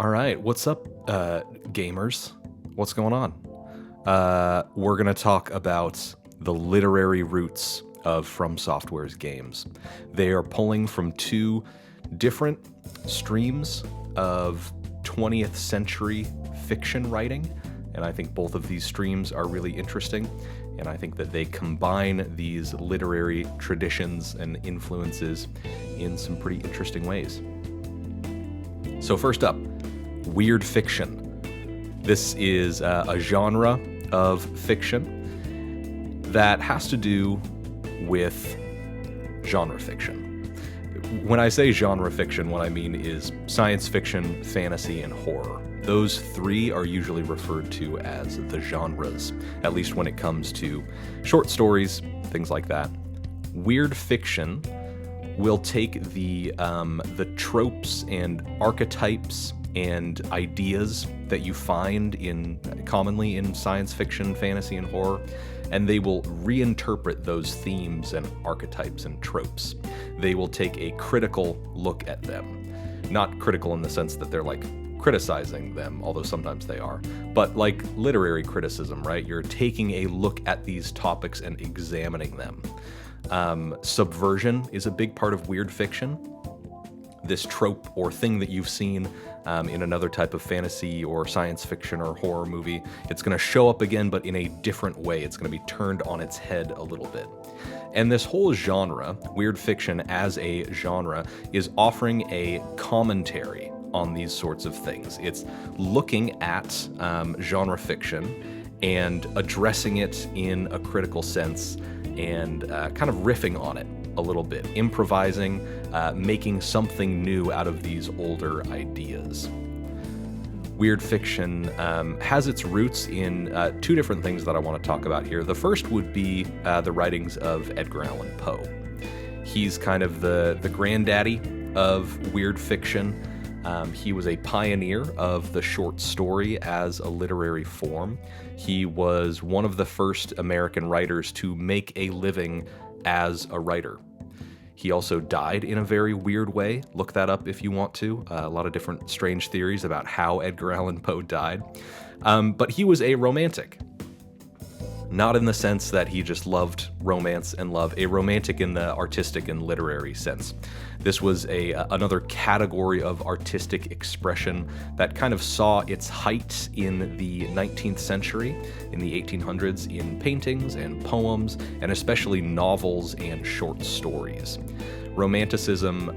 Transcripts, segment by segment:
All right, what's up, gamers? What's going on? We're gonna talk about the literary roots of Fromsoftware's games. They are pulling from two different streams of 20th century fiction writing, and I think both of these streams are really interesting, and I think that they combine these literary traditions and influences in some pretty interesting ways. So first up, weird fiction. This is a genre of fiction that has to do with genre fiction. When I say genre fiction, what I mean is science fiction, fantasy, and horror. Those three are usually referred to as the genres, at least when it comes to short stories, things like that. Weird fiction will take the tropes and archetypes and ideas that you find commonly in science fiction, fantasy, and horror, and they will reinterpret those themes and archetypes and tropes. They will take a critical look at them. Not critical in the sense that they're like criticizing them, although sometimes they are, but like literary criticism, right? You're taking a look at these topics and examining them. Subversion is a big part of weird fiction. This trope or thing that you've seen in another type of fantasy or science fiction or horror movie, it's going to show up again, but in a different way. It's going to be turned on its head a little bit. And this whole genre, weird fiction as a genre, is offering a commentary on these sorts of things. It's looking at genre fiction and addressing it in a critical sense and kind of riffing on it a little bit, improvising, making something new out of these older ideas. Weird fiction has its roots in two different things that I want to talk about here. The first would be the writings of Edgar Allan Poe. He's kind of the granddaddy of weird fiction. He was a pioneer of the short story as a literary form. He was one of the first American writers to make a living as a writer. He also died in a very weird way. Look that up if you want to. A lot of different strange theories about how Edgar Allan Poe died. But he was a romantic. Not in the sense that he just loved romance and love, a romantic in the artistic and literary sense. This was another category of artistic expression that kind of saw its height in the 19th century, in the 1800s, in paintings and poems, and especially novels and short stories. Romanticism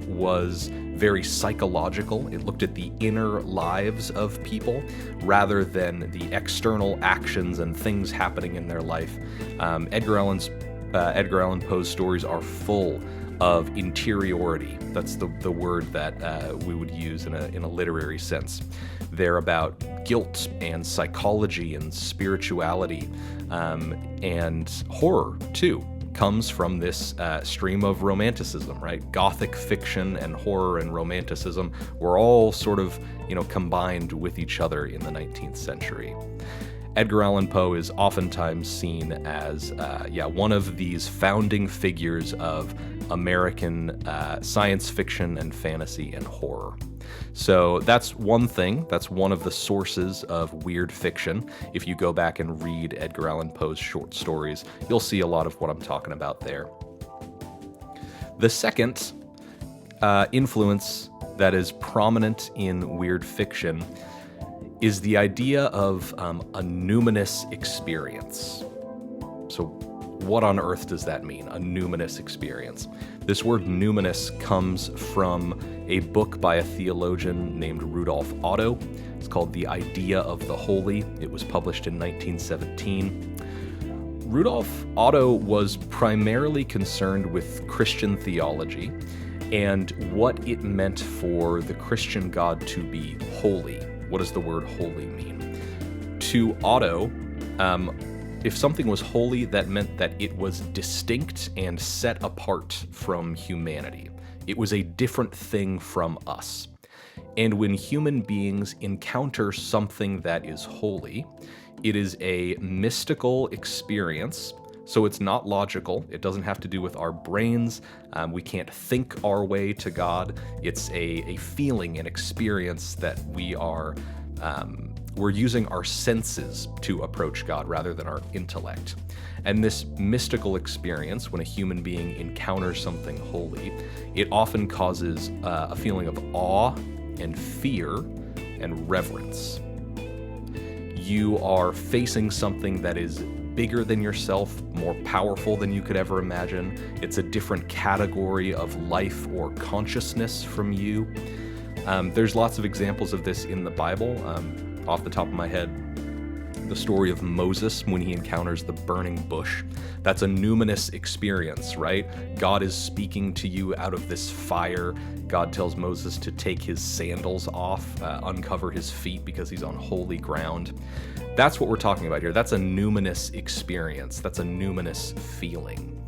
was very psychological. It looked at the inner lives of people rather than the external actions and things happening in their life. Edgar Allan Poe's stories are full of interiority. That's the word that we would use in a literary sense. They're about guilt and psychology and spirituality, and horror too. Comes from this stream of romanticism, right? Gothic fiction and horror and romanticism were all sort of, combined with each other in the 19th century. Edgar Allan Poe is oftentimes seen as, one of these founding figures of American science fiction and fantasy and horror. So that's one thing. That's one of the sources of weird fiction. If you go back and read Edgar Allan Poe's short stories, you'll see a lot of what I'm talking about there. The second influence that is prominent in weird fiction is the idea of a numinous experience. So what on earth does that mean, a numinous experience? This word numinous comes from a book by a theologian named Rudolf Otto. It's called The Idea of the Holy. It was published in 1917. Rudolf Otto was primarily concerned with Christian theology and what it meant for the Christian God to be holy. What does the word holy mean? To Otto, if something was holy, that meant that it was distinct and set apart from humanity. It was a different thing from us. And when human beings encounter something that is holy, it is a mystical experience So it's not logical. It doesn't have to do with our brains. We can't think our way to God. It's a feeling, an experience that we're using our senses to approach God rather than our intellect. And this mystical experience, when a human being encounters something holy, it often causes a feeling of awe and fear and reverence. You are facing something that is bigger than yourself, more powerful than you could ever imagine. It's a different category of life or consciousness from you. There's lots of examples of this in the Bible. Off the top of my head, the story of Moses when he encounters the burning bush. That's a numinous experience, right? God is speaking to you out of this fire. God tells Moses to take his sandals off, uncover his feet because he's on holy ground. That's what we're talking about here. That's a numinous experience. That's a numinous feeling.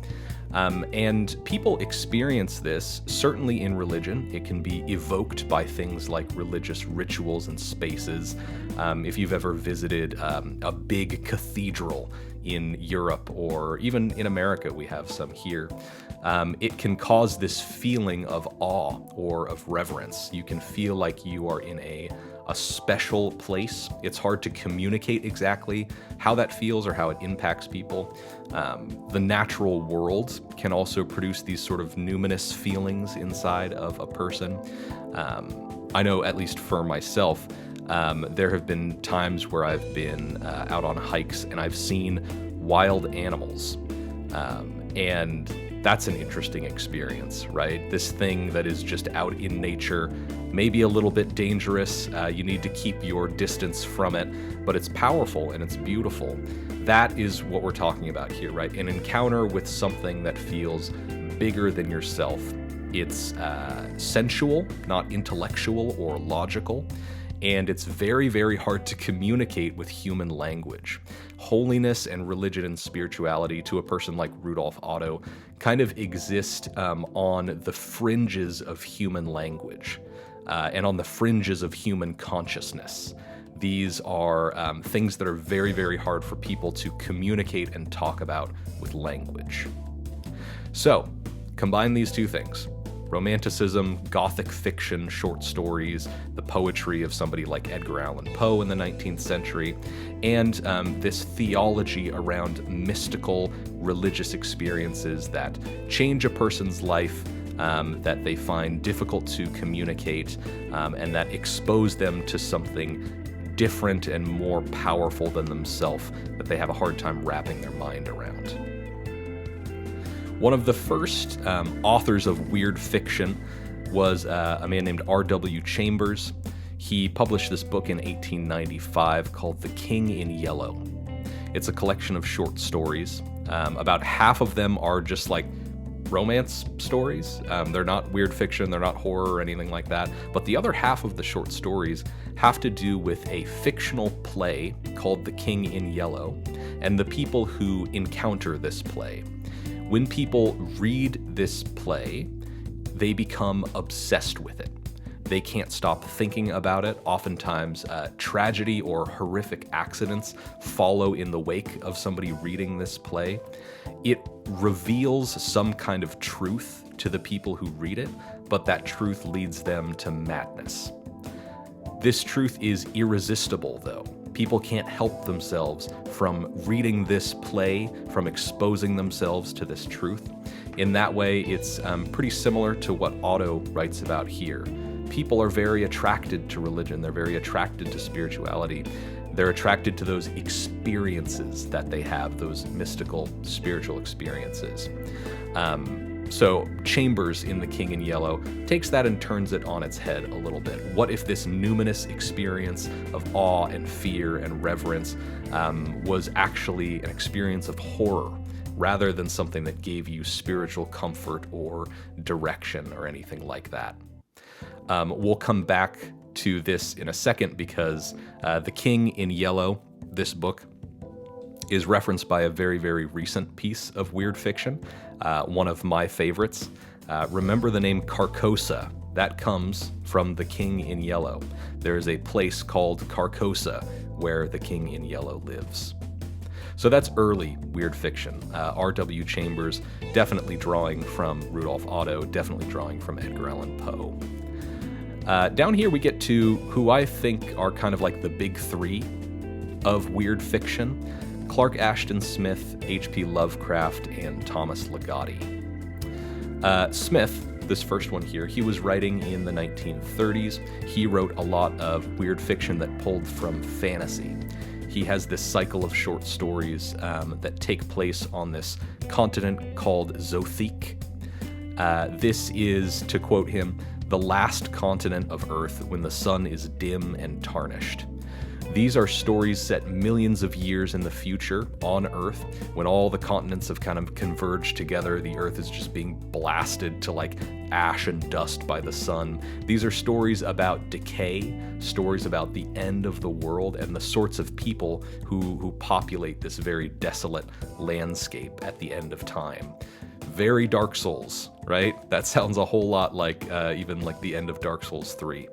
And people experience this, certainly in religion. It can be evoked by things like religious rituals and spaces. If you've ever visited a big cathedral in Europe, or even in America, we have some here, it can cause this feeling of awe or of reverence. You can feel like you are in a special place. It's hard to communicate exactly how that feels or how it impacts people. The natural world can also produce these sort of numinous feelings inside of a person. I know, at least for myself, there have been times where I've been out on hikes and I've seen wild animals. And that's an interesting experience, right? This thing that is just out in nature, maybe a little bit dangerous. You need to keep your distance from it, but it's powerful and it's beautiful. That is what we're talking about here, right? An encounter with something that feels bigger than yourself. It's sensual, not intellectual or logical. And it's very, very hard to communicate with human language. Holiness and religion and spirituality, to a person like Rudolf Otto, kind of exist on the fringes of human language and on the fringes of human consciousness. These are things that are very, very hard for people to communicate and talk about with language. So, combine these two things. Romanticism, Gothic fiction, short stories, the poetry of somebody like Edgar Allan Poe in the 19th century, and this theology around mystical religious experiences that change a person's life, that they find difficult to communicate, and that expose them to something different and more powerful than themselves that they have a hard time wrapping their mind around. One of the first authors of weird fiction was a man named R.W. Chambers. He published this book in 1895 called The King in Yellow. It's a collection of short stories. About half of them are just like romance stories. They're not weird fiction, they're not horror or anything like that. But the other half of the short stories have to do with a fictional play called The King in Yellow and the people who encounter this play. When people read this play, they become obsessed with it. They can't stop thinking about it. Oftentimes, tragedy or horrific accidents follow in the wake of somebody reading this play. It reveals some kind of truth to the people who read it, but that truth leads them to madness. This truth is irresistible, though. People can't help themselves from reading this play, from exposing themselves to this truth. In that way, it's pretty similar to what Otto writes about here. People are very attracted to religion. They're very attracted to spirituality. They're attracted to those experiences that they have, those mystical, spiritual experiences. So Chambers in The King in Yellow takes that and turns it on its head a little bit. What if this numinous experience of awe and fear and reverence was actually an experience of horror rather than something that gave you spiritual comfort or direction or anything like that? We'll come back to this in a second because The King in Yellow, this book, is referenced by a very, very recent piece of weird fiction, one of my favorites. Remember the name Carcosa. That comes from The King in Yellow. There is a place called Carcosa where the King in Yellow lives. So that's early weird fiction. R.W. Chambers definitely drawing from Rudolph Otto, definitely drawing from Edgar Allan Poe. Down here we get to who I think are kind of like the big three of weird fiction: Clark Ashton Smith, H.P. Lovecraft, and Thomas Ligotti. Smith, this first one here, he was writing in the 1930s. He wrote a lot of weird fiction that pulled from fantasy. He has this cycle of short stories that take place on this continent called Zothique. This is, to quote him, the last continent of Earth when the sun is dim and tarnished. These are stories set millions of years in the future on Earth, when all the continents have kind of converged together. The Earth is just being blasted to like ash and dust by the sun. These are stories about decay, stories about the end of the world, and the sorts of people who populate this very desolate landscape at the end of time. Very Dark Souls, right? That sounds a whole lot like even like the end of Dark Souls 3.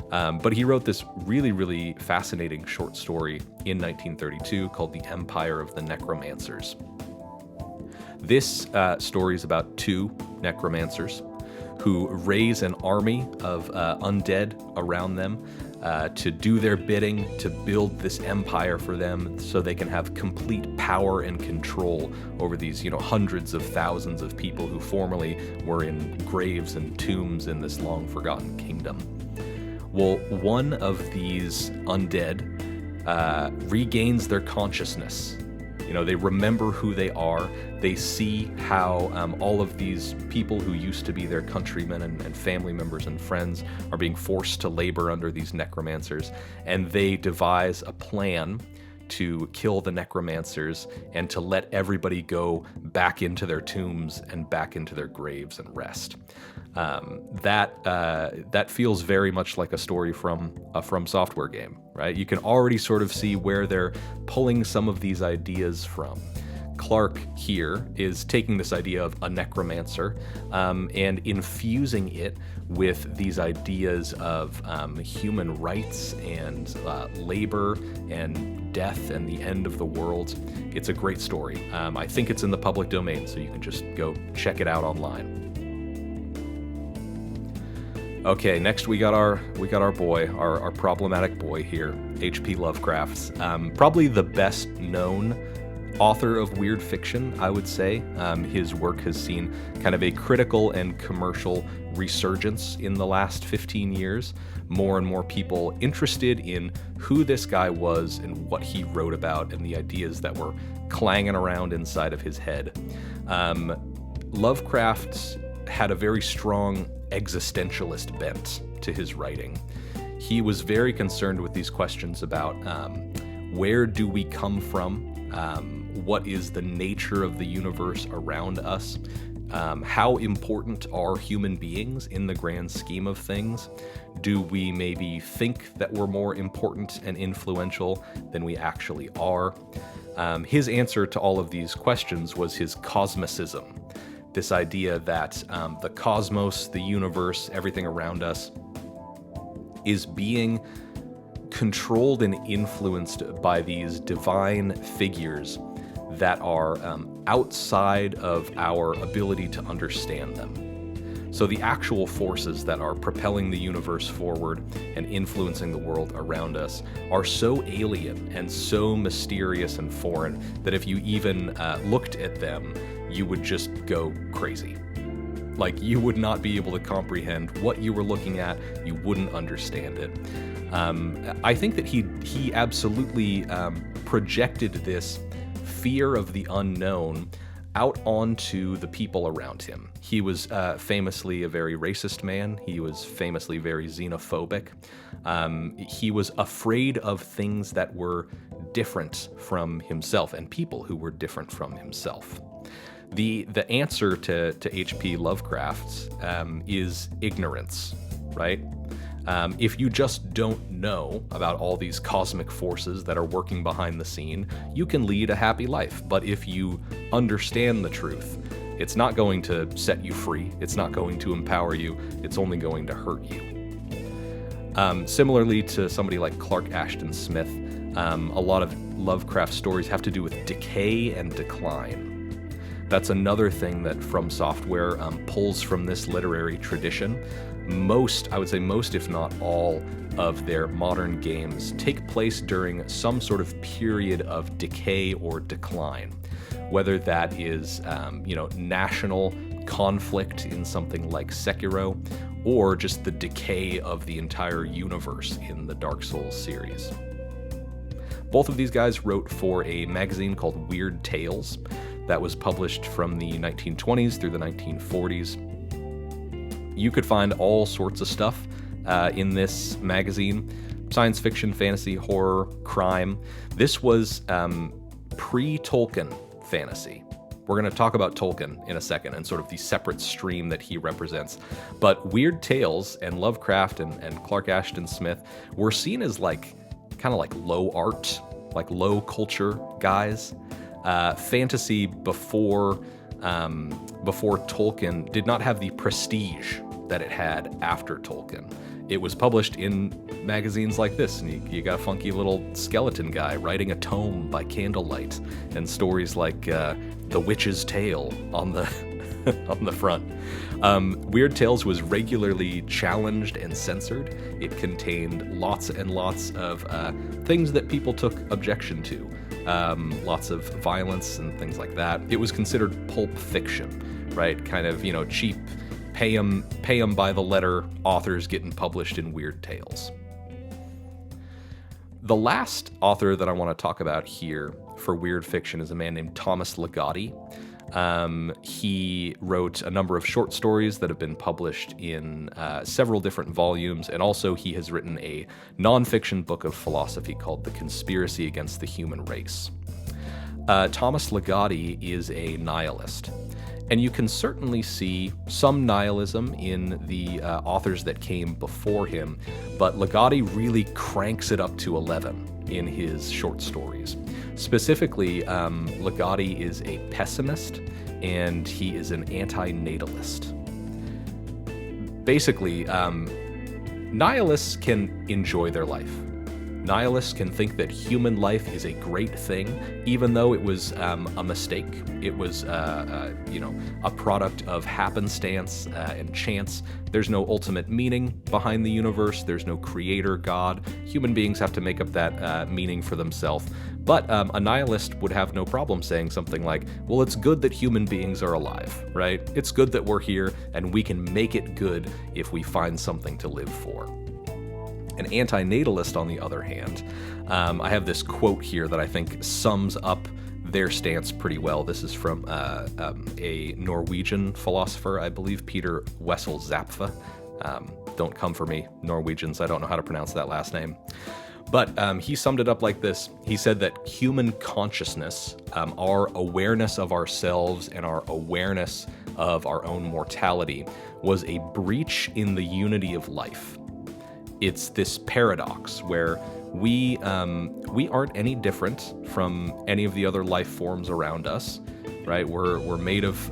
But he wrote this really, really fascinating short story in 1932 called The Empire of the Necromancers. This story is about two necromancers who raise an army of undead around them to do their bidding, to build this empire for them so they can have complete power and control over these, hundreds of thousands of people who formerly were in graves and tombs in this long-forgotten kingdom. Well, one of these undead regains their consciousness. They remember who they are. They see how all of these people who used to be their countrymen and family members and friends are being forced to labor under these necromancers, and they devise a plan to kill the necromancers and to let everybody go back into their tombs and back into their graves and rest. That feels very much like a story from a Fromsoftware game, right? You can already sort of see where they're pulling some of these ideas from. Clark here is taking this idea of a necromancer and infusing it with these ideas of human rights and labor and death and the end of the world. It's a great story. I think it's in the public domain, so you can just go check it out online. Okay, next we got our boy, our problematic boy here, H.P. Lovecraft. Probably the best known author of weird fiction, I would say. His work has seen kind of a critical and commercial resurgence in the last 15 years. More and more people interested in who this guy was and what he wrote about and the ideas that were clanging around inside of his head. Lovecraft had a very strong existentialist bent to his writing. He was very concerned with these questions about where do we come from? What is the nature of the universe around us? How important are human beings in the grand scheme of things? Do we maybe think that we're more important and influential than we actually are? His answer to all of these questions was his cosmicism. This idea that the cosmos, the universe, everything around us is being controlled and influenced by these divine figures that are outside of our ability to understand them. So the actual forces that are propelling the universe forward and influencing the world around us are so alien and so mysterious and foreign that if you even looked at them, you would just go crazy. Like, you would not be able to comprehend what you were looking at. You wouldn't understand it. I think that he absolutely projected this fear of the unknown out onto the people around him. He was famously a very racist man. He was famously very xenophobic. He was afraid of things that were different from himself and people who were different from himself. The answer to H.P. Lovecraft is ignorance, right? If you just don't know about all these cosmic forces that are working behind the scene, you can lead a happy life. But if you understand the truth, it's not going to set you free. It's not going to empower you. It's only going to hurt you. Similarly to somebody like Clark Ashton Smith, A lot of Lovecraft stories have to do with decay and decline. That's another thing that Fromsoftware pulls from this literary tradition. I would say most, if not all, of their modern games take place during some sort of period of decay or decline. Whether that is, national conflict in something like Sekiro, or just the decay of the entire universe in the Dark Souls series. Both of these guys wrote for a magazine called Weird Tales that was published from the 1920s through the 1940s. You could find all sorts of stuff in this magazine: science fiction, fantasy, horror, crime. This was pre-Tolkien fantasy. We're going to talk about Tolkien in a second and sort of the separate stream that he represents. But Weird Tales and Lovecraft and Clark Ashton Smith were seen as kind of like low art, like low culture guys. Fantasy before Tolkien did not have the prestige that it had after Tolkien. It was published in magazines like this, and you got a funky little skeleton guy writing a tome by candlelight, and stories like The Witch's Tale on the on the front. Weird Tales was regularly challenged and censored. It contained lots and lots of things that people took objection to. Lots of violence and things like that. It was considered pulp fiction, right? Kind of, cheap, pay 'em by the letter authors getting published in Weird Tales. The last author that I want to talk about here for weird fiction is a man named Thomas Ligotti. He wrote a number of short stories that have been published in several different volumes, and also he has written a nonfiction book of philosophy called The Conspiracy Against the Human Race. Thomas Ligotti is a nihilist, and you can certainly see some nihilism in the authors that came before him, but Ligotti really cranks it up to 11 in his short stories. Specifically, Ligotti is a pessimist, and he is an anti-natalist. Basically, nihilists can enjoy their life. Nihilists can think that human life is a great thing, even though it was a mistake. It was, a product of happenstance and chance. There's no ultimate meaning behind the universe. There's no creator, God. Human beings have to make up that meaning for themselves. But a nihilist would have no problem saying something like, well, it's good that human beings are alive, right? It's good that we're here, and we can make it good if we find something to live for. An anti-natalist, on the other hand, I have this quote here that I think sums up their stance pretty well. This is from a Norwegian philosopher, I believe, Peter Wessel Zapfe. Don't come for me, Norwegians. I don't know how to pronounce that last name. But he summed it up like this. He said that human consciousness, our awareness of ourselves and our awareness of our own mortality, was a breach in the unity of life. It's this paradox where we aren't any different from any of the other life forms around us, right? We're made of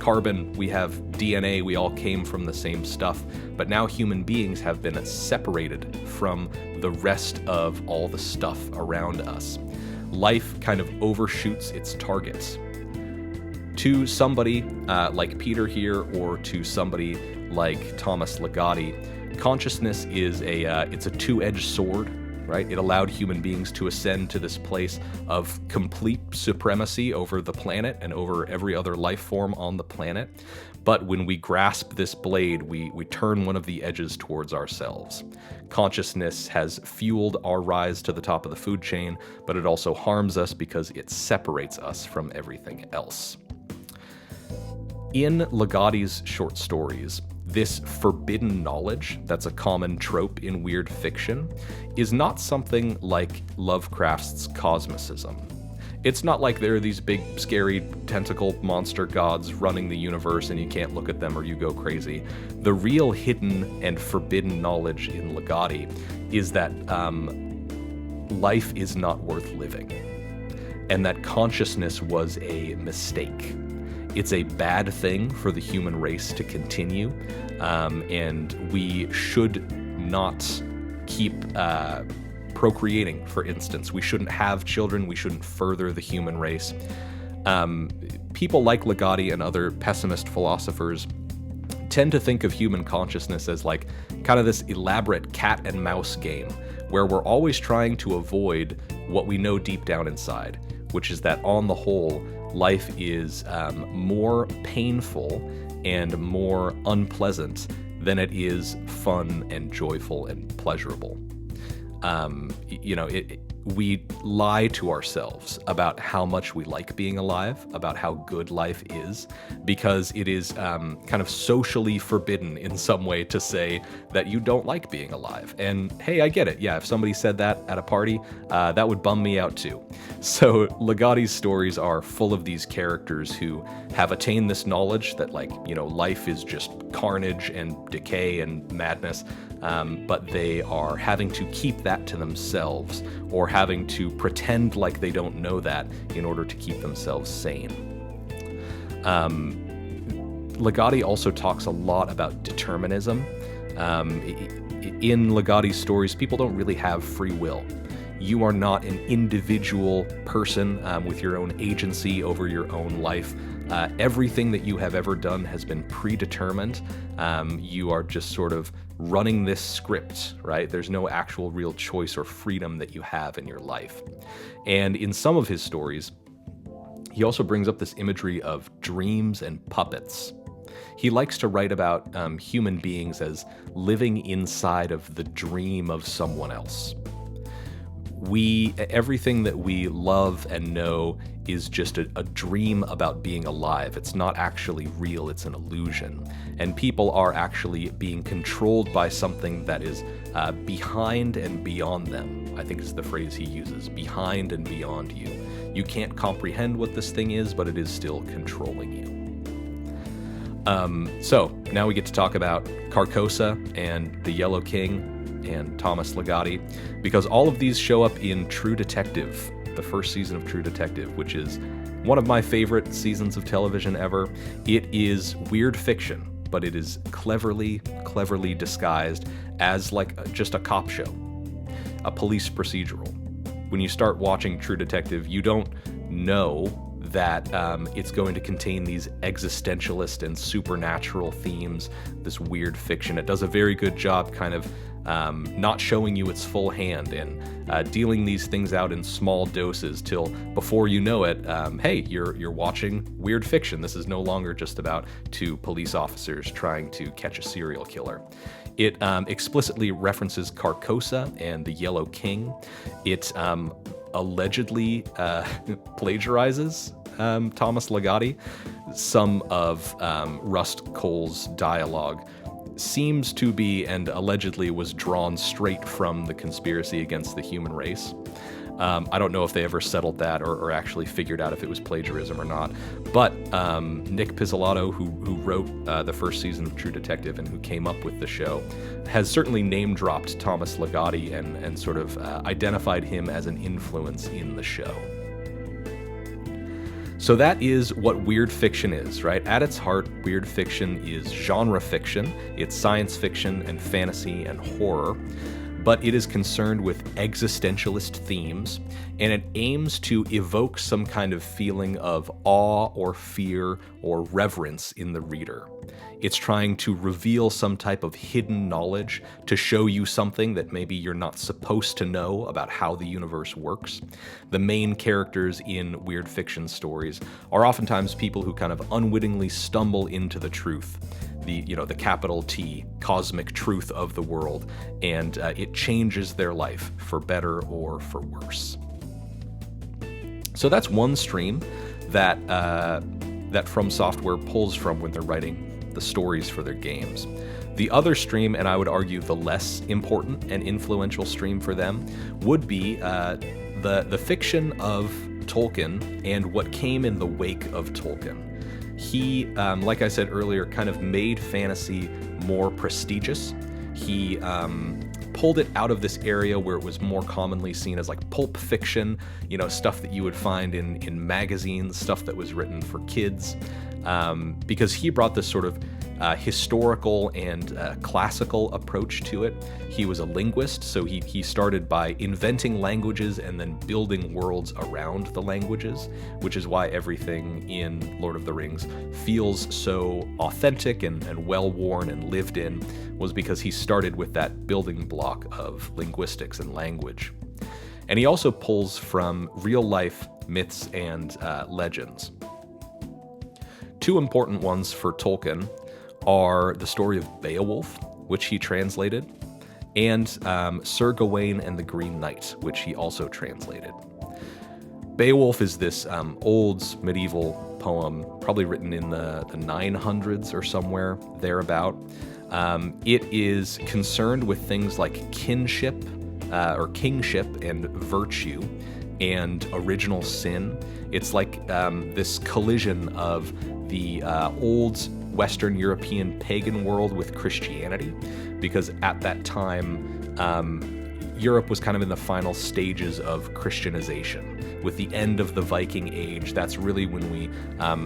carbon, we have DNA, we all came from the same stuff, but now human beings have been separated from the rest of all the stuff around us. Life kind of overshoots its targets. To somebody like Peter here, or to somebody like Thomas Ligotti, consciousness is it's a two-edged sword, right? It allowed human beings to ascend to this place of complete supremacy over the planet and over every other life form on the planet. But when we grasp this blade, we turn one of the edges towards ourselves. Consciousness has fueled our rise to the top of the food chain, but it also harms us because it separates us from everything else. In Ligotti's short stories, this forbidden knowledge that's a common trope in weird fiction is not something like Lovecraft's cosmicism. It's not like there are these big, scary, tentacle monster gods running the universe and you can't look at them or you go crazy. The real hidden and forbidden knowledge in Ligotti is that life is not worth living, and that consciousness was a mistake. It's a bad thing for the human race to continue, and we should not keep procreating, for instance. We shouldn't have children. We shouldn't further the human race. People like Ligotti and other pessimist philosophers tend to think of human consciousness as like kind of this elaborate cat and mouse game where we're always trying to avoid what we know deep down inside, which is that on the whole, life is more painful and more unpleasant than it is fun and joyful and pleasurable. We lie to ourselves about how much we like being alive, about how good life is, because it is kind of socially forbidden in some way to say that you don't like being alive. And hey, I get it. Yeah, if somebody said that at a party, that would bum me out too. So Ligotti's stories are full of these characters who have attained this knowledge that life is just carnage and decay and madness, but they are having to keep that to themselves, or having to pretend like they don't know that in order to keep themselves sane. Ligotti also talks a lot about determinism. In Ligotti's stories, people don't really have free will. You are not an individual person with your own agency over your own life. Everything that you have ever done has been predetermined. You are just sort of running this script, right? There's no actual real choice or freedom that you have in your life. And in some of his stories, he also brings up this imagery of dreams and puppets. He likes to write about human beings as living inside of the dream of someone else. Everything that we love and know is just a dream about being alive. It's not actually real, it's an illusion. And people are actually being controlled by something that is behind and beyond them, I think is the phrase he uses, behind and beyond you. You can't comprehend what this thing is, but it is still controlling you. So now we get to talk about Carcosa and the Yellow King and Thomas Ligotti, because all of these show up in True Detective, the first season of True Detective, which is one of my favorite seasons of television ever. It is weird fiction, but it is cleverly disguised as just a cop show, a police procedural. When you start watching True Detective, you don't know that it's going to contain these existentialist and supernatural themes, this weird fiction. It does a very good job kind of not showing you its full hand and dealing these things out in small doses till before you know it, hey, you're watching weird fiction. This is no longer just about two police officers trying to catch a serial killer. It explicitly references Carcosa and the Yellow King. It allegedly plagiarizes Thomas Ligotti. Some of Rust Cole's dialogue seems to be and allegedly was drawn straight from the conspiracy against the human race. I don't know if they ever settled that or actually figured out if it was plagiarism or not. But Nick Pizzolatto, who wrote the first season of True Detective and who came up with the show, has certainly name-dropped Thomas Ligotti and sort of identified him as an influence in the show. So that is what weird fiction is, right? At its heart, weird fiction is genre fiction. It's science fiction and fantasy and horror, but it is concerned with existentialist themes, and it aims to evoke some kind of feeling of awe or fear or reverence in the reader. It's trying to reveal some type of hidden knowledge to show you something that maybe you're not supposed to know about how the universe works. The main characters in weird fiction stories are oftentimes people who kind of unwittingly stumble into the truth, the capital T, cosmic truth of the world, and it changes their life for better or for worse. So that's one stream that Fromsoftware pulls from when they're writing the stories for their games. The other stream, and I would argue the less important and influential stream for them, would be the fiction of Tolkien and what came in the wake of Tolkien. He, like I said earlier, kind of made fantasy more prestigious. He pulled it out of this area where it was more commonly seen as like pulp fiction, stuff that you would find in magazines, stuff that was written for kids, because he brought this sort of historical and classical approach to it. He was a linguist, so he started by inventing languages and then building worlds around the languages, which is why everything in Lord of the Rings feels so authentic and well-worn and lived in, was because he started with that building block of linguistics and language. And he also pulls from real-life myths and legends. Two important ones for Tolkien are the story of Beowulf, which he translated, and Sir Gawain and the Green Knight, which he also translated. Beowulf is this old medieval poem, probably written in the 900s or somewhere thereabout. It is concerned with things like kinship or kingship and virtue and original sin. It's like this collision of the old Western European pagan world with Christianity, because at that time, Europe was kind of in the final stages of Christianization. With the end of the Viking Age, that's really when we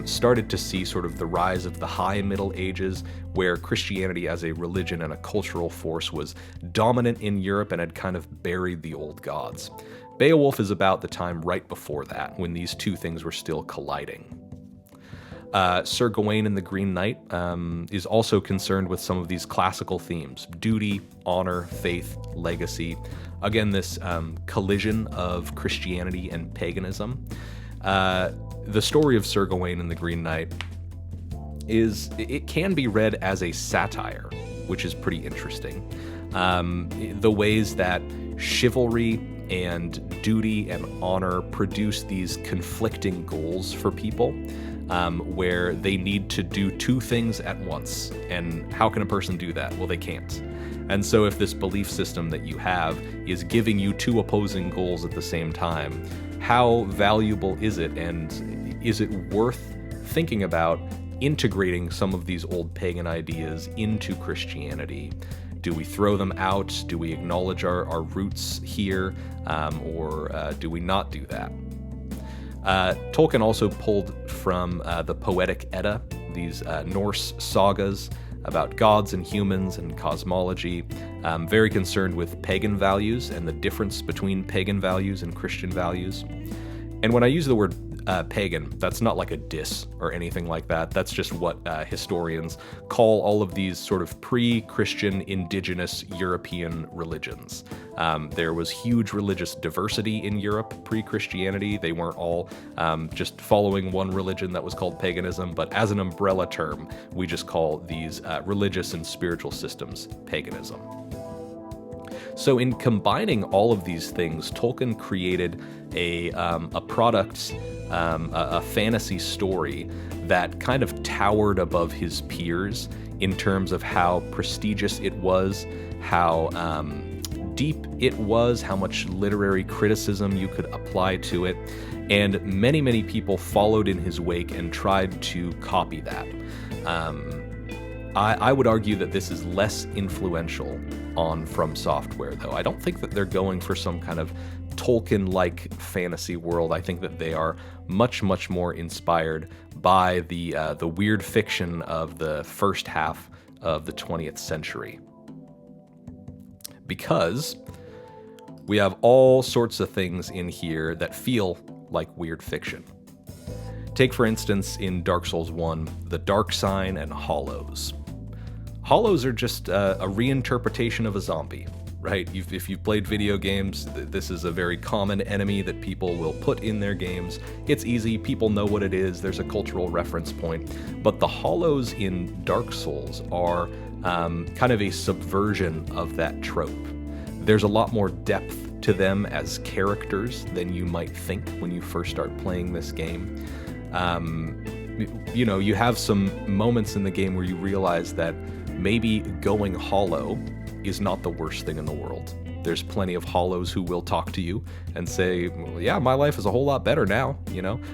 started to see sort of the rise of the High Middle Ages, where Christianity as a religion and a cultural force was dominant in Europe and had kind of buried the old gods. Beowulf is about the time right before that, when these two things were still colliding. Sir Gawain and the Green Knight is also concerned with some of these classical themes: duty, honor, faith, legacy. Again, this collision of Christianity and paganism. The story of Sir Gawain and the Green Knight it can be read as a satire, which is pretty interesting. The ways that chivalry and duty and honor produce these conflicting goals for people, where they need to do two things at once. And how can a person do that? Well, they can't. And so if this belief system that you have is giving you two opposing goals at the same time, how valuable is it? And is it worth thinking about integrating some of these old pagan ideas into Christianity? Do we throw them out? Do we acknowledge our roots here? Or do we not do that? Tolkien also pulled from the Poetic Edda, these Norse sagas about gods and humans and cosmology, very concerned with pagan values and the difference between pagan values and Christian values. And when I use the word pagan, that's not like a diss or anything like that. That's just what historians call all of these sort of pre-Christian indigenous European religions. There was huge religious diversity in Europe pre-Christianity. They weren't all just following one religion that was called paganism, but as an umbrella term, we just call these religious and spiritual systems paganism. So in combining all of these things, Tolkien created a product, a fantasy story that kind of towered above his peers in terms of how prestigious it was, how deep it was, how much literary criticism you could apply to it, and many, many people followed in his wake and tried to copy that. I would argue that this is less influential on Fromsoftware, though. I don't think that they're going for some kind of Tolkien-like fantasy world. I think that they are much, much more inspired by the weird fiction of the first half of the 20th century. Because we have all sorts of things in here that feel like weird fiction. Take, for instance, in Dark Souls 1, the Dark Sign and Hollows. Hollows are just a reinterpretation of a zombie, right? If you've played video games, this is a very common enemy that people will put in their games. It's easy, people know what it is, there's a cultural reference point. But the Hollows in Dark Souls are kind of a subversion of that trope. There's a lot more depth to them as characters than you might think when you first start playing this game. You have some moments in the game where you realize that maybe going hollow is not the worst thing in the world. There's plenty of hollows who will talk to you and say, well, yeah, my life is a whole lot better now,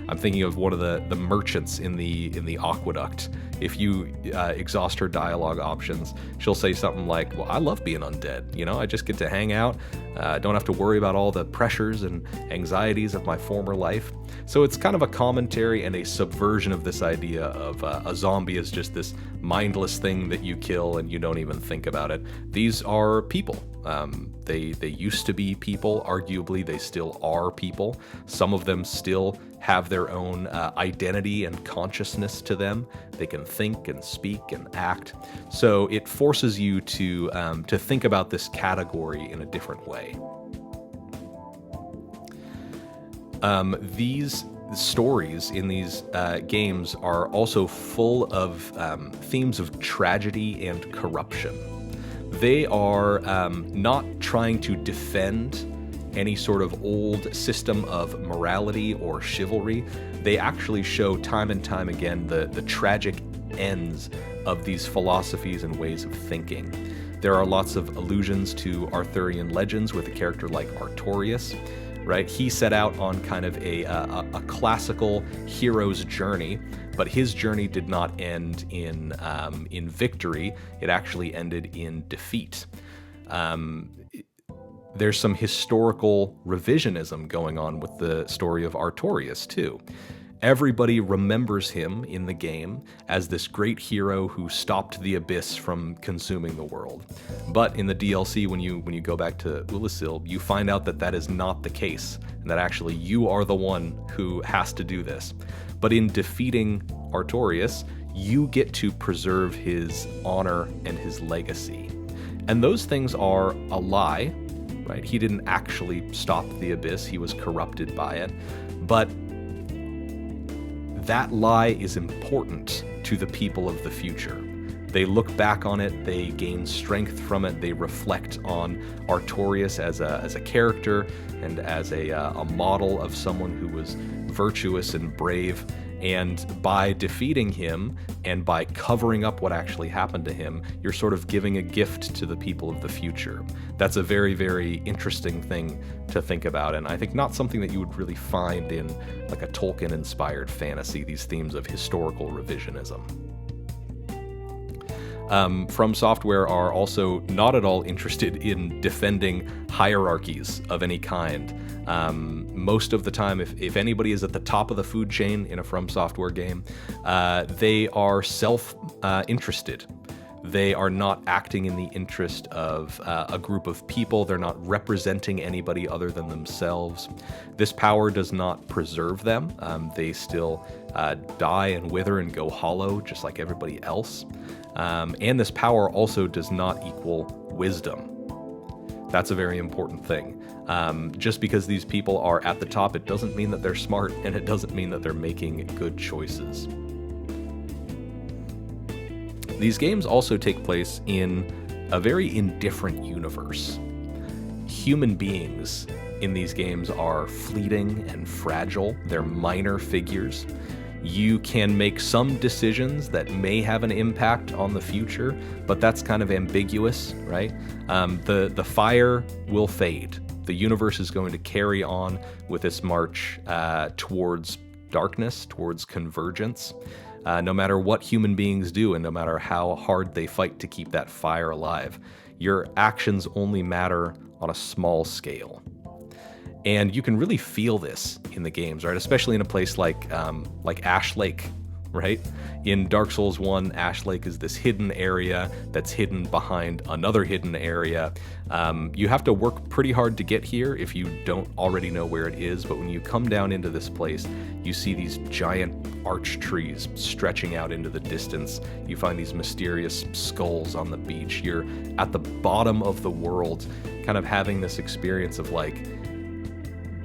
I'm thinking of one of the merchants in the aqueduct if you exhaust her dialogue options, she'll say something like, well, I love being undead. You know, I just get to hang out. Don't have to worry about all the pressures and anxieties of my former life. So it's kind of a commentary and a subversion of this idea of a zombie is just this mindless thing that you kill and you don't even think about it. These are people. They used to be people. Arguably, they still are people. Some of them still have their own identity and consciousness to them. They can think and speak and act. So it forces you to think about this category in a different way. These stories in these games are also full of themes of tragedy and corruption. They are not trying to defend any sort of old system of morality or chivalry. They actually show time and time again the tragic ends of these philosophies and ways of thinking. There are lots of allusions to Arthurian legends with a character like Artorias, right? He set out on kind of a classical hero's journey, but his journey did not end in victory. It actually ended in defeat. There's some historical revisionism going on with the story of Artorias too. Everybody remembers him in the game as this great hero who stopped the abyss from consuming the world. But in the DLC, when you go back to Ulasil, you find out that that is not the case, and that actually you are the one who has to do this. But in defeating Artorias, you get to preserve his honor and his legacy. And those things are a lie, right? He didn't actually stop the abyss, he was corrupted by it. But that lie is important to the people of the future. They look back on it, they gain strength from it, they reflect on Artorias as a character and as a model of someone who was virtuous and brave. And by defeating him and by covering up what actually happened to him, you're sort of giving a gift to the people of the future. That's a very, very interesting thing to think about, and I think not something that you would really find in like a Tolkien-inspired fantasy, these themes of historical revisionism. Fromsoftware are also not at all interested in defending hierarchies of any kind. Most of the time, if anybody is at the top of the food chain in a Fromsoftware game, they are self-interested. They are not acting in the interest of a group of people. They're not representing anybody other than themselves. This power does not preserve them. They still die and wither and go hollow, just like everybody else. And this power also does not equal wisdom. That's a very important thing. Just because these people are at the top, it doesn't mean that they're smart, and it doesn't mean that they're making good choices. These games also take place in a very indifferent universe. Human beings in these games are fleeting and fragile. They're minor figures. You can make some decisions that may have an impact on the future, but that's kind of ambiguous, right? The fire will fade. The universe is going to carry on with its march towards darkness, towards convergence. No matter what human beings do, and no matter how hard they fight to keep that fire alive, your actions only matter on a small scale. And you can really feel this in the games, right? Especially in a place like Ash Lake, right? In Dark Souls 1, Ash Lake is this hidden area that's hidden behind another hidden area. You have to work pretty hard to get here if you don't already know where it is, but when you come down into this place, you see these giant arch trees stretching out into the distance. You find these mysterious skulls on the beach. You're at the bottom of the world, kind of having this experience of like,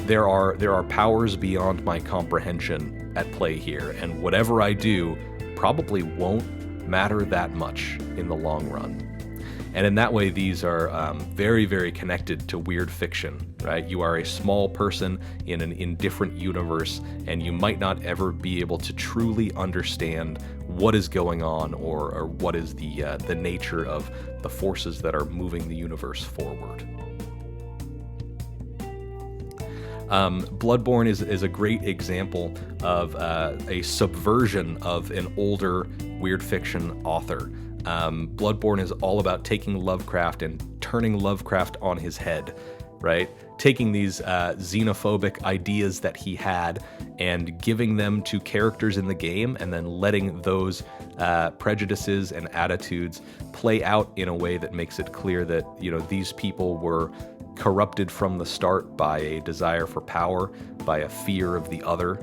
there are powers beyond my comprehension at play here, and whatever I do probably won't matter that much in the long run. And in that way, these are very, very connected to weird fiction, right? You are a small person in an indifferent universe, and you might not ever be able to truly understand what is going on or what is the nature of the forces that are moving the universe forward. Bloodborne is a great example of a subversion of an older weird fiction author. Bloodborne is all about taking Lovecraft and turning Lovecraft on his head, right? Taking these xenophobic ideas that he had and giving them to characters in the game, and then letting those prejudices and attitudes play out in a way that makes it clear that, you know, these people were corrupted from the start by a desire for power, by a fear of the other.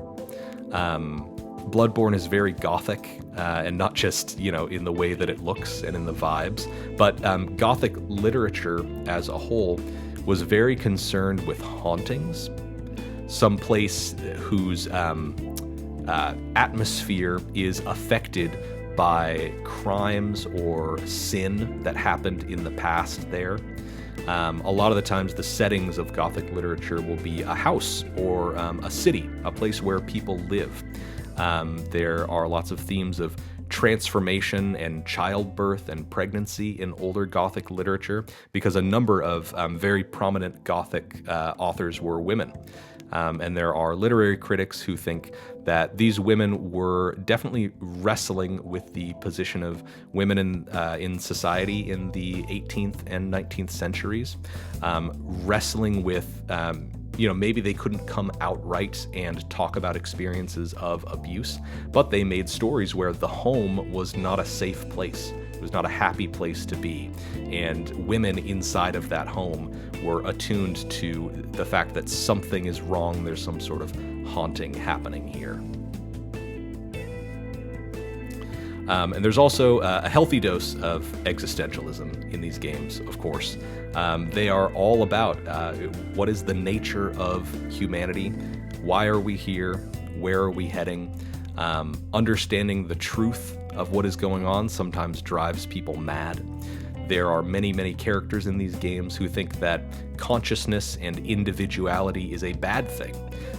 Bloodborne is very gothic, and not just, you know, in the way that it looks and in the vibes, but gothic literature as a whole was very concerned with hauntings, some place whose atmosphere is affected by crimes or sin that happened in the past there. A lot of the times the settings of Gothic literature will be a house or a city, a place where people live. There are lots of themes of transformation and childbirth and pregnancy in older Gothic literature, because a number of very prominent Gothic authors were women. And there are literary critics who think that these women were definitely wrestling with the position of women in society in the 18th and 19th centuries, wrestling with, you know, maybe they couldn't come outright and talk about experiences of abuse, but they made stories where the home was not a safe place. It was not a happy place to be. And women inside of that home were attuned to the fact that something is wrong. There's some sort of haunting happening here. And there's also a healthy dose of existentialism in these games, of course. They are all about what is the nature of humanity, why are we here, where are we heading. Understanding the truth of what is going on sometimes drives people mad. There are many, many characters in these games who think that consciousness and individuality is a bad thing.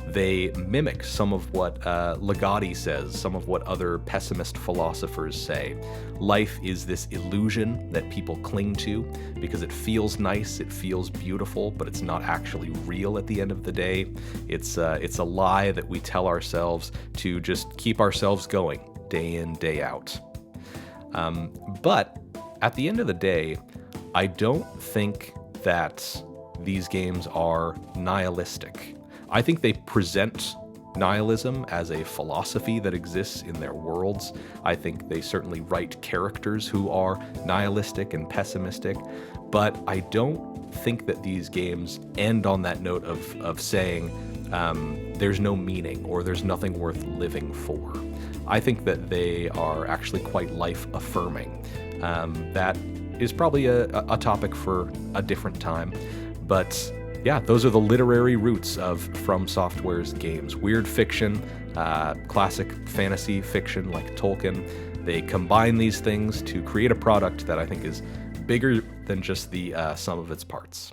They mimic some of what Ligotti says, some of what other pessimist philosophers say. Life is this illusion that people cling to because it feels nice, it feels beautiful, but it's not actually real at the end of the day. It's a lie that we tell ourselves to just keep ourselves going day in, day out. But at the end of the day, I don't think that these games are nihilistic. I think they present nihilism as a philosophy that exists in their worlds. I think they certainly write characters who are nihilistic and pessimistic, but I don't think that these games end on that note of saying there's no meaning or there's nothing worth living for. I think that they are actually quite life-affirming. That is probably a topic for a different time, but yeah, those are the literary roots of Fromsoftware's games. Weird fiction, classic fantasy fiction like Tolkien. They combine these things to create a product that I think is bigger than just the sum of its parts.